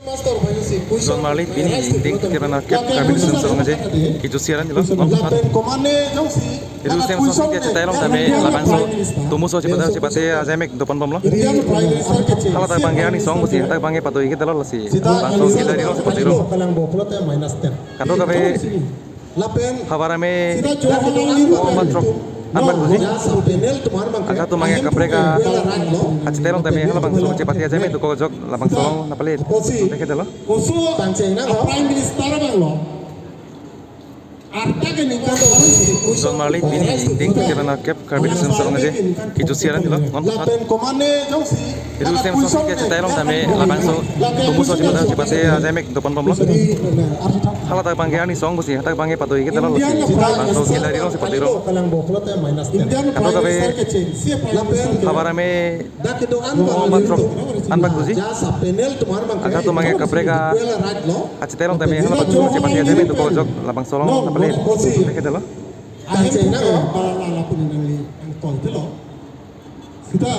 John Marley bini ding kirana kep kabin sun sarong aje kijo siaran dilo itu sem so ke cetai long tame laban so tumu so cepate aja mek depan pom lo kalau tak bangge ani song musi tak bangge patoi kita lo lasi laban so kita dilo seperti lo kado kabe khabara me matrok ambat buzi aka tu mange kapre ka cetai long tame labang so cepate aja mek ko jok labang so napalit deke dilo John Marley bini ding kirana kep kabin sun sarong aje kijo siaran dilo itu sem so ke cetai long tame laban so tumu so cepate aja mek depan pom lo kalau tak bangge ani song musi tak bangge patoi kita lo lasi laban so kita dilo seperti lo kado kabe khabara me matrok ambat buzi aka tu mange kapre ka cetai long tame labang so cepate aja mek ko jok labang so napalit deke dilo Kita